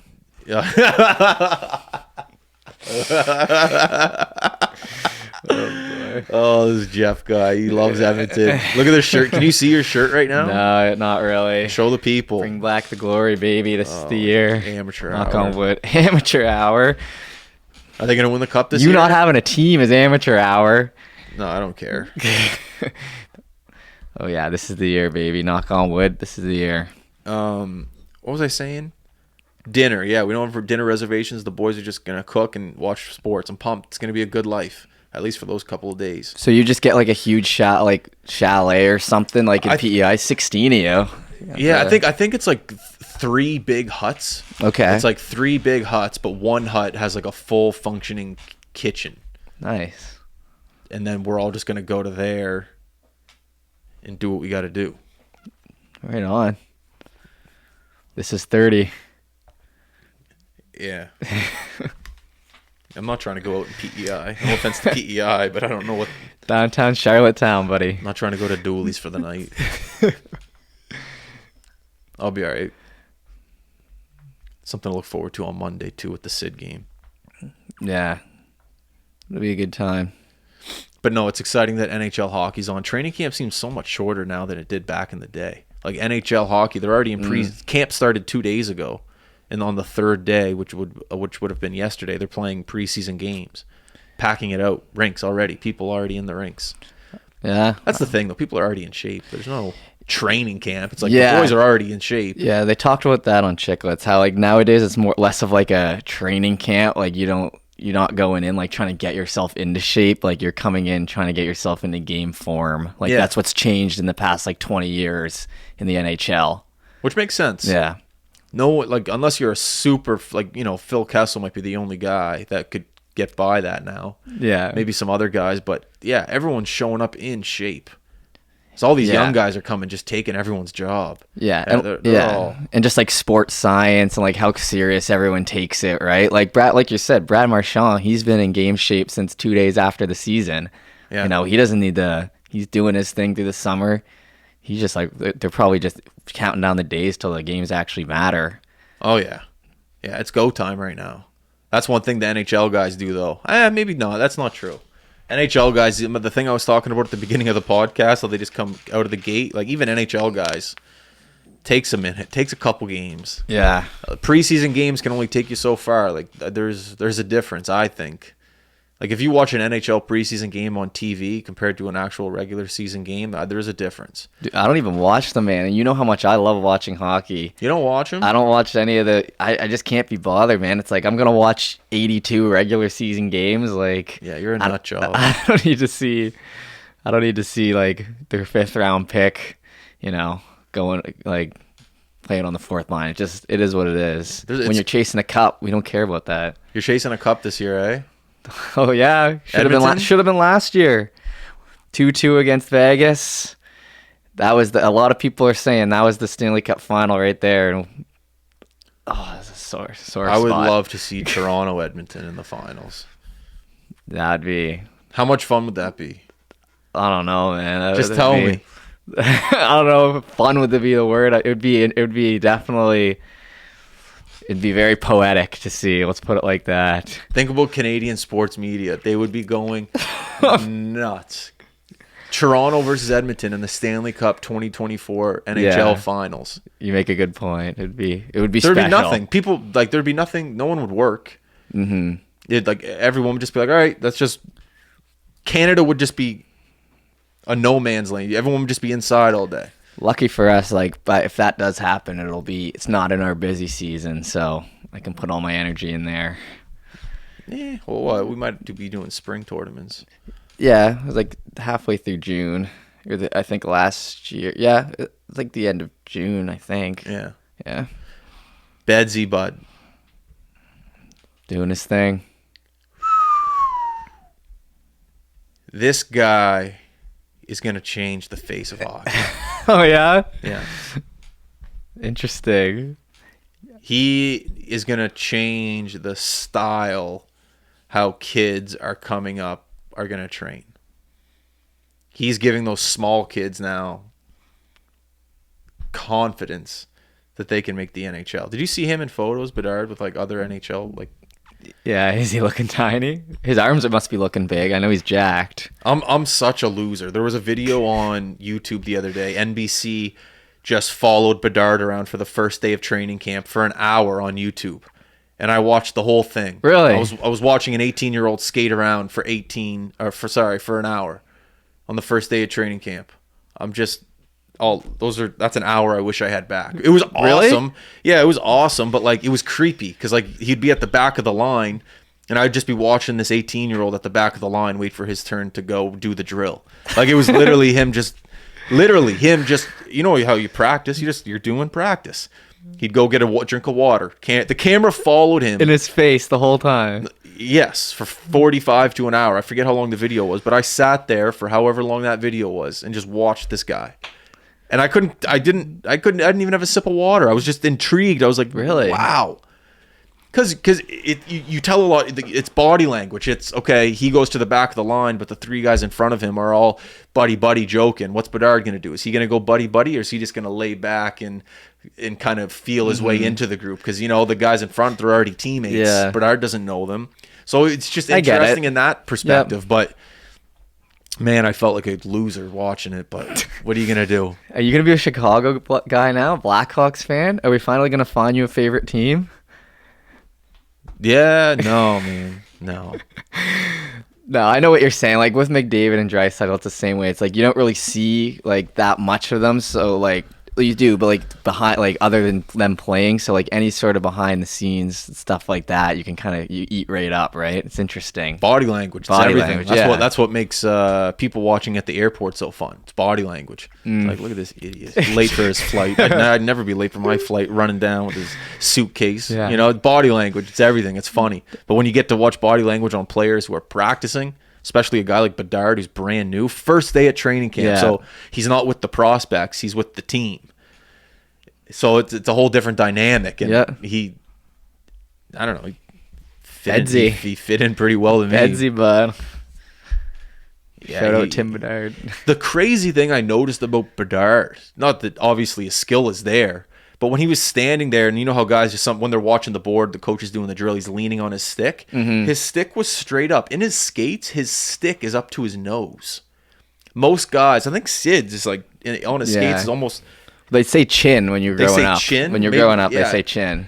oh, this Jeff guy. He loves Edmonton. Look at their shirt. Can you see your shirt right now? No, not really. Show the people. Bring back the glory, baby. This is the year. Amateur Knock hour. on wood. Amateur hour. Are they going to win the cup this year? You not having a team is amateur hour. No, I don't care. Oh, yeah. This is the year, baby. Knock on wood. This is the year. What was I saying? Dinner. Yeah, we don't have for dinner reservations. The boys are just going to cook and watch sports. I'm pumped. It's going to be a good life. at least for those couple of days. So you just get like a huge chalet or something like in PEI, 16 of you. Yeah, I think it's like 3 big huts. Okay. It's like 3 big huts, but one hut has like a full functioning kitchen. Nice. And then we're all just going to go to there and do what we got to do. Right on. This is 30. Yeah. I'm not trying to go out in PEI. No offense to PEI, but I don't know what. Downtown Charlottetown, buddy. I'm not trying to go to Dooley's for the night. I'll be all right. Something to look forward to on Monday, too, with the Sid game. Yeah. It'll be a good time. But no, it's exciting that NHL hockey's on. Training camp seems so much shorter now than it did back in the day. Like NHL hockey, they're already in camp started 2 days ago. And on the 3rd day, which would have been yesterday, they're playing preseason games, packing it out, rinks already, people already in the rinks. Yeah, that's the thing though. People are already in shape. There's no training camp. It's like the boys are already in shape. Yeah, they talked about that on Chicklets. How like nowadays it's less of like a training camp. Like you're not going in like trying to get yourself into shape. Like you're coming in trying to get yourself into game form. Like that's what's changed in the past like 20 years in the NHL. Which makes sense. Yeah. No, like unless you're a super, like, you know, Phil Kessel might be the only guy that could get by that now. Yeah. Maybe some other guys, but yeah, everyone's showing up in shape. So all these young guys are coming, just taking everyone's job. Yeah. They're all... And just like sports science and like how serious everyone takes it, right? Like like you said, Brad Marchand, he's been in game shape since 2 days after the season. Yeah. You know, he doesn't need he's doing his thing through the summer. He's just like, they're probably just counting down the days till the games actually matter. Oh, yeah. Yeah, it's go time right now. That's one thing the NHL guys do, though. Maybe not. That's not true. NHL guys, the thing I was talking about at the beginning of the podcast, how they just come out of the gate, like even NHL guys, takes a minute, takes a couple games. Yeah. Preseason games can only take you so far. Like there's a difference, I think. Like if you watch an NHL preseason game on TV compared to an actual regular season game, there's a difference. Dude, I don't even watch them, man. And you know how much I love watching hockey. You don't watch them? I don't watch any of the. I just can't be bothered, man. It's like I'm gonna watch 82 regular season games. Like yeah, you're a nut job. I don't need to see. I don't need to see like their 5th round pick. You know, going like playing on the 4th line. It is what it is. When you're chasing a cup, we don't care about that. You're chasing a cup this year, eh? Oh yeah, should have been last year. 2-2 against Vegas. That was a lot of people are saying that was the Stanley Cup final right there. Oh, that's a sore spot. I would love to see Toronto Edmonton in the finals. That'd be. How much fun would that be? I don't know, man. Just tell me. I don't know if fun would be the word. It would be definitely. It'd be very poetic to see. Let's put it like that. Think about Canadian sports media. They would be going nuts. Toronto versus Edmonton in the Stanley Cup 2024 NHL Finals. You make a good point. It would be there'd special. There'd be nothing. People there'd be nothing. No one would work. Mm-hmm. Everyone would just be like, all right, that's just. Canada would just be a no man's land. Everyone would just be inside all day. Lucky for us, but if that does happen, it's not in our busy season, so I can put all my energy in there. Yeah, well, we might be doing spring tournaments. Yeah, it was like halfway through June, I think last year. Yeah, it was like the end of June, I think. Yeah. Yeah. Bedsy Bud. Doing his thing. This guy is going to change the face of hockey. Oh, yeah? Yeah. Interesting. He is going to change the style how kids are coming up are going to train. He's giving those small kids now confidence that they can make the NHL. Did you see him in photos, Bedard, with like other NHL? Yeah, is he looking tiny? His arms must be looking big. I know he's jacked. I'm such a loser. There was a video on YouTube the other day. NBC just followed Bedard around for the first day of training camp for an hour on YouTube. And I watched the whole thing. Really? I was watching an 18-year-old skate around for an hour on the first day of training camp. That's an hour I wish I had back. It was awesome. Really? Yeah, it was awesome, but it was creepy because he'd be at the back of the line And I'd just be watching this 18-year-old at the back of the line wait for his turn to go do the drill. Like, it was literally him just, you know how you practice? You're doing practice. He'd go get a drink of water. The camera followed him. In his face the whole time. Yes, for 45 to an hour. I forget how long the video was, but I sat there for however long that video was and just watched this guy. And I didn't even have a sip of water. I was just intrigued. I was like, really? Wow. Because you tell a lot. It's body language. It's okay. He goes to the back of the line, but the three guys in front of him are all buddy joking. What's Bedard gonna do? Is he gonna go buddy, or is he just gonna lay back and kind of feel his way into the group? Because the guys in front, they're already teammates. Yeah. Bedard doesn't know them, so it's just interesting in that perspective. Yep. But man, I felt like a loser watching it. But what are you gonna do? Are you gonna be a Chicago guy now? Blackhawks fan? Are we finally gonna find you a favorite team? Yeah, no, man, no. No, I know what you're saying. Like with McDavid and Draisaitl, it's the same way. It's like you don't really see like that much of them. So like you do, but like behind, like other than them playing, so like any sort of behind the scenes stuff like that, you can kind of eat right up, right? It's interesting. Body language, it's everything. That's what makes people watching at the airport so fun. It's body language. It's like, look at this idiot, late for his flight. I'd never be late for my flight, running down with his suitcase. Yeah. Body language, it's everything. It's funny. But when you get to watch body language on players who are practicing, especially a guy like Bedard who's brand new, first day at training camp, so he's not with the prospects, he's with the team. So it's a whole different dynamic, and I don't know, he fit in pretty well to me. Bedsy, bud. Yeah, shout out Tim Bedard. The crazy thing I noticed about Bedard, not that obviously his skill is there, but when he was standing there, and you know how guys when they're watching the board, the coach is doing the drill, he's leaning on his stick. Mm-hmm. His stick was straight up. In his skates, his stick is up to his nose. Most guys, I think Sid's is like on his skates is almost. They say chin when you're growing up. Chin? When you're growing up, they say chin.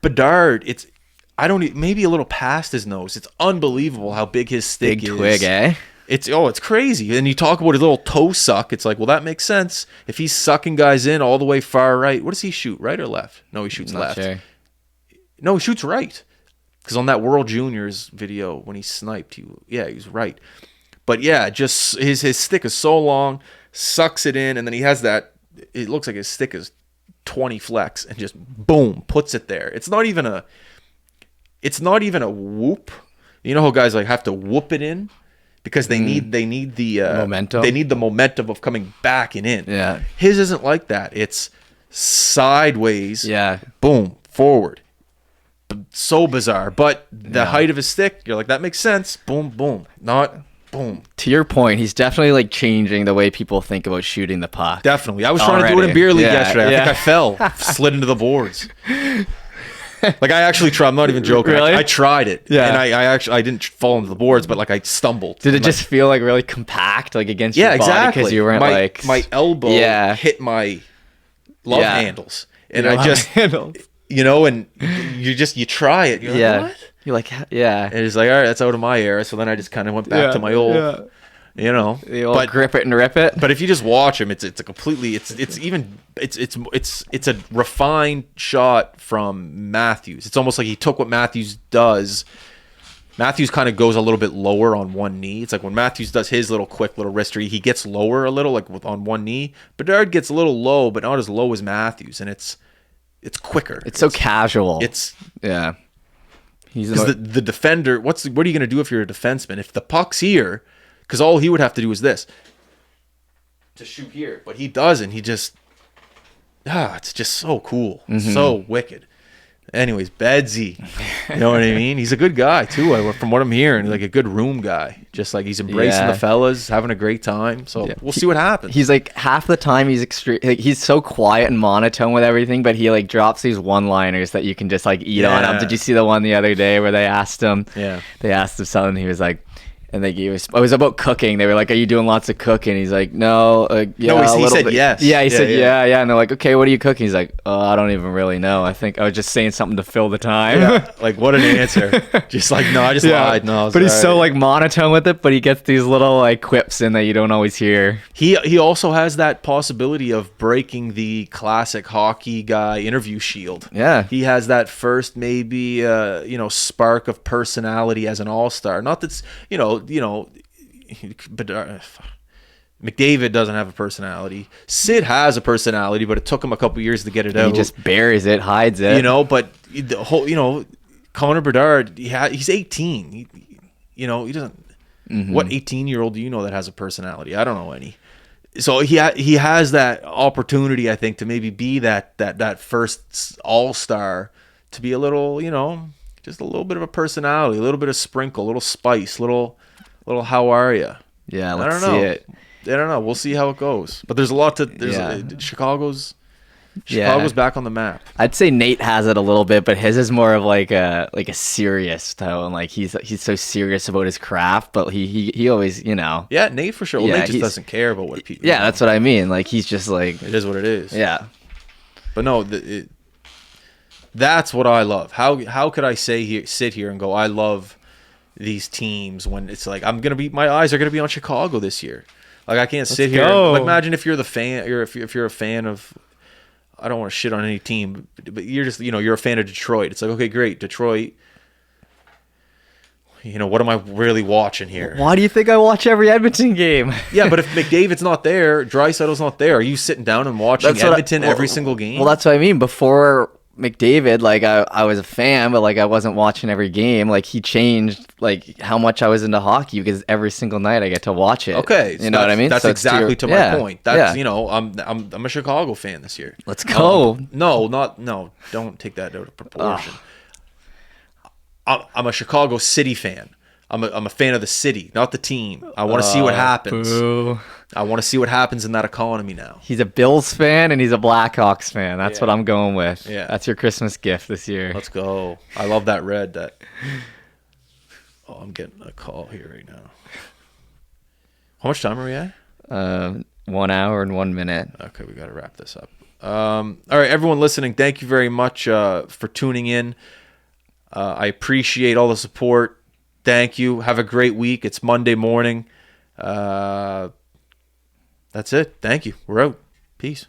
Bedard, maybe a little past his nose. It's unbelievable how big his stick is. Big twig, eh? It's crazy. And you talk about his little toe suck. It's like, well, that makes sense. If he's sucking guys in all the way far right, what does he shoot? Right or left? No, he shoots left. Sure. No, he shoots right. Because on that World Juniors video, when he sniped, he was right. But yeah, just his stick is so long, sucks it in, and then he has that. It looks like his stick is 20 flex and just boom, puts it there. It's not even a whoop. You know how guys like have to whoop it in because they need the momentum. They need the momentum of coming back and in. Yeah. His isn't like that. It's sideways. Yeah. Boom, forward. So bizarre. But the height of his stick, you're like, that makes sense. Boom, boom. Not boom. To your point, he's definitely like changing the way people think about shooting the puck. Definitely. I was trying to do it in beer league yesterday. I think I fell, slid into the boards. Like I actually tried. I'm not even joking. Really? I tried it. Yeah. And I didn't fall into the boards, but like I stumbled. Did it just feel like really compact, like against your body? Exactly. Because you weren't my elbow hit my love handles, and I just and you try it. You're like, what? You're like, yeah. And it's like, all right, that's out of my era. So then I just kind of went back to my old, the old grip it and rip it. But if you just watch him, it's a completely, it's a refined shot from Matthews. It's almost like he took what Matthews does. Matthews kind of goes a little bit lower on one knee. It's like when Matthews does his little quick little wristery, he gets lower a little, like on one knee. Bedard gets a little low, but not as low as Matthews, and it's quicker. It's so casual. Because the defender, what are you going to do if you're a defenseman? If the puck's here, because all he would have to do is this, to shoot here. But he doesn't. He just, it's just so cool. Mm-hmm. So wicked. Anyways, Bedsy. You know what I mean? He's a good guy, too, from what I'm hearing. Like a good room guy. Just like he's embracing the fellas, having a great time. So we'll see what happens. He's like, half the time he's he's so quiet and monotone with everything, but he like drops these one-liners that you can just like eat on him. Did you see the one the other day where they asked him? Yeah. They asked him something. He was like, and it was about cooking. They were like, "Are you doing lots of cooking?" He's like, "No, yeah." No, a he little said bit." yes. Yeah, he Yeah, said yeah. yeah. And they're like, "Okay, what are you cooking?" He's like, "Oh, I don't even really know. I think I was just saying something to fill the time." Yeah, like what an answer. Just like, no, I just lied. No, but he's so sorry. like monotone with it, but he gets these little like quips in that you don't always hear. He also has that possibility of breaking the classic hockey guy interview shield. Yeah. He has that first maybe spark of personality as an all-star. Not that's but McDavid doesn't have a personality. Sid has a personality, but it took him a couple years to get it out. He just buries it, hides it. But the whole Connor Bedard, he's 18. He doesn't. What 18-year-old do you know that has a personality? I don't know any. So he has that opportunity, I think, to maybe be that first all-star, to be a little, just a little bit of a personality, a little bit of sprinkle, a little spice, little how are you? Yeah, I let's don't know. see it. I don't know. We'll see how it goes. But there's a lot to. Chicago's back on the map. I'd say Nate has it a little bit, but his is more of like a serious tone. Like he's so serious about his craft, but he always Yeah, Nate for sure. Well, Yeah, Nate just doesn't care about what people. Yeah, that's what I mean. Like he's just like It is what it is. yeah. But no, that's what I love. How could I sit here and go, I love these teams, when it's like my eyes are gonna be on Chicago this year. Like I can't sit here. Like imagine if you're the fan, if you're a fan of. I don't want to shit on any team, but you're just you're a fan of Detroit. It's like, okay, great, Detroit. What am I really watching here? Why do you think I watch every Edmonton game? Yeah, but if McDavid's not there, Draisaitl's not there, are you sitting down and watching Edmonton every single game? Well, that's what I mean. Before McDavid, like I was a fan, but like I wasn't watching every game. Like he changed like how much I was into hockey, because every single night I get to watch it. Okay, you know what I mean? That's so exactly to my point. That's yeah. I'm a Chicago fan this year. Let's go. No, don't take that out of proportion. I'm a Chicago City fan. I'm a fan of the city, not the team. I want to see what happens. Boo. I want to see what happens in that economy now. He's a Bills fan and he's a Blackhawks fan. That's what I'm going with. Yeah. That's your Christmas gift this year. Let's go. I love that red. Oh, I'm getting a call here right now. How much time are we at? 1 hour and 1 minute. Okay, we got to wrap this up. All right, everyone listening, thank you very much for tuning in. I appreciate all the support. Thank you. Have a great week. It's Monday morning. That's it. Thank you. We're out. Peace.